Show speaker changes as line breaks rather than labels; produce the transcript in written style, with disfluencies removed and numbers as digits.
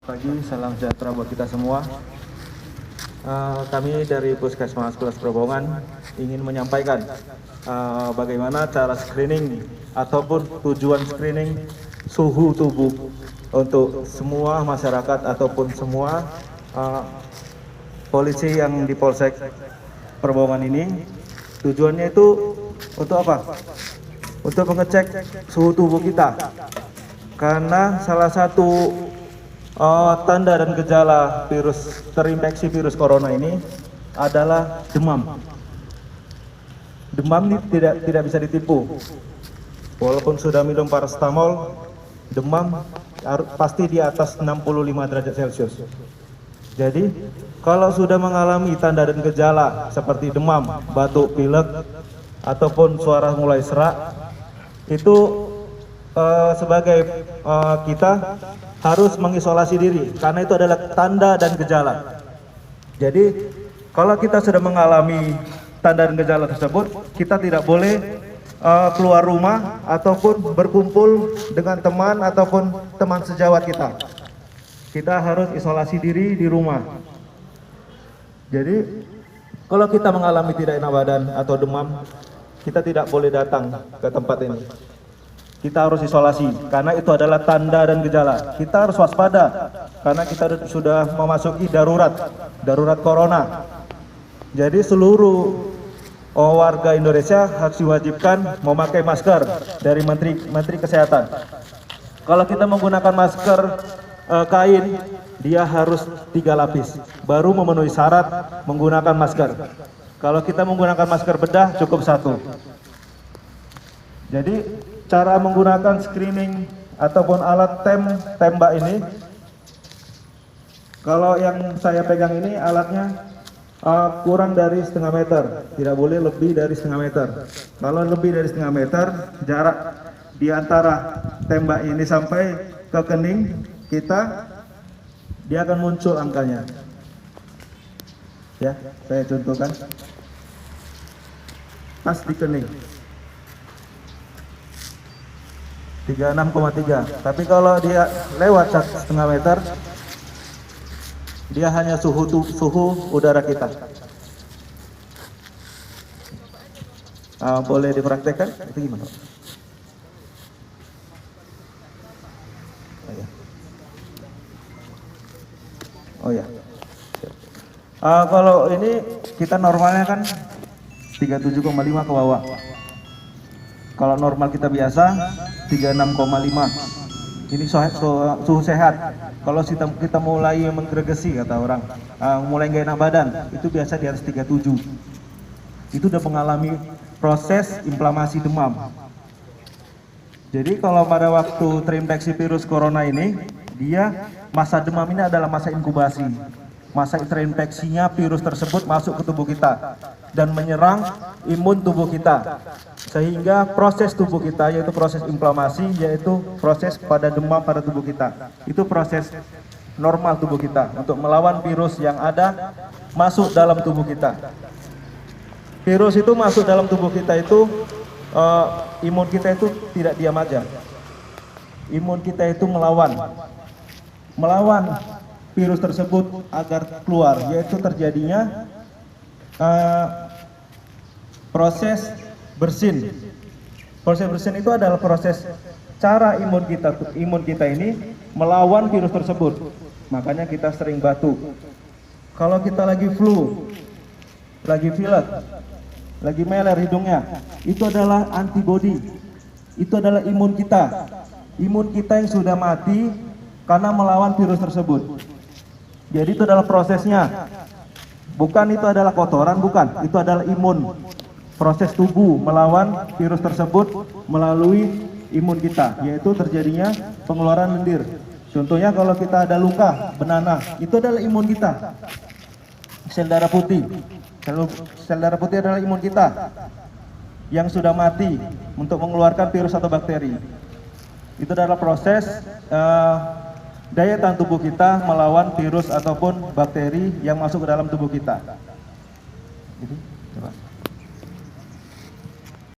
Pagi, salam sejahtera buat kita semua. Kami dari Puskesmas Kulas Perbongan ingin menyampaikan bagaimana cara screening ataupun tujuan screening suhu tubuh untuk semua masyarakat ataupun semua polisi yang di Polsek Perbongan ini. Tujuannya itu untuk apa? Untuk mengecek suhu tubuh kita, karena salah satu tanda dan gejala terinfeksi virus corona ini adalah demam. Demam ini tidak bisa ditipu. Walaupun sudah minum paracetamol, demam pasti di atas 65 derajat Celcius. Jadi kalau sudah mengalami tanda dan gejala seperti demam, batuk, pilek, ataupun suara mulai serak, itu sebagai kita harus mengisolasi diri, karena itu adalah tanda dan gejala. Jadi kalau kita sudah mengalami tanda dan gejala tersebut, kita tidak boleh keluar rumah ataupun berkumpul dengan teman ataupun teman sejawat kita. Kita harus isolasi diri di rumah. Jadi kalau kita mengalami tidak enak badan atau demam, kita tidak boleh datang ke tempat ini. Kita harus isolasi, karena itu adalah tanda dan gejala. Kita harus waspada, karena kita sudah memasuki darurat corona. Jadi seluruh warga Indonesia harus diwajibkan memakai masker dari Menteri Kesehatan. Kalau kita menggunakan masker kain, dia harus 3 lapis, baru memenuhi syarat menggunakan masker. Kalau kita menggunakan masker bedah, cukup 1. Jadi cara menggunakan screening ataupun alat tembak ini, kalau yang saya pegang ini alatnya kurang dari setengah meter, tidak boleh lebih dari setengah meter. Kalau lebih dari setengah meter, jarak di antara tembak ini sampai ke kening kita, dia akan muncul angkanya. Ya, saya contohkan. Pas di kening 36,3. Tapi kalau dia lewat setengah meter, dia hanya suhu udara kita. Boleh dipraktekkan? Itu gimana? Oh ya. Kalau ini kita normalnya kan 37,5 ke bawah. Kalau normal kita biasa 36,5. Ini suhu sehat. Kalau kita mulai menggregesi, kata orang, mulai nggak enak badan, itu biasa di atas 37. Itu udah mengalami proses inflamasi demam. Jadi kalau pada waktu terinfeksi virus corona ini, dia masa demam ini adalah masa inkubasi. Masa terinfeksinya virus tersebut masuk ke tubuh kita dan menyerang imun tubuh kita, sehingga proses tubuh kita, yaitu proses inflamasi, yaitu proses pada demam pada tubuh kita, itu proses normal tubuh kita untuk melawan virus yang ada masuk dalam tubuh kita. Virus itu masuk dalam tubuh kita itu, imun kita itu tidak diam aja. Imun kita itu melawan virus tersebut agar keluar, yaitu terjadinya proses bersin. Proses bersin itu adalah proses cara imun kita ini melawan virus tersebut. Makanya kita sering batuk. Kalau kita lagi flu, lagi pilek, lagi meler hidungnya, itu adalah antibodi. Itu adalah imun kita. Imun kita yang sudah mati karena melawan virus tersebut. Jadi itu adalah prosesnya. Bukan itu adalah kotoran, bukan. Itu adalah imun. Proses tubuh melawan virus tersebut melalui imun kita, yaitu terjadinya pengeluaran lendir. Contohnya kalau kita ada luka, benanah, itu adalah imun kita. Sel darah putih. Sel darah putih adalah imun kita yang sudah mati untuk mengeluarkan virus atau bakteri. Itu adalah proses daya tahan tubuh kita melawan virus ataupun bakteri yang masuk ke dalam tubuh kita. Gitu, coba.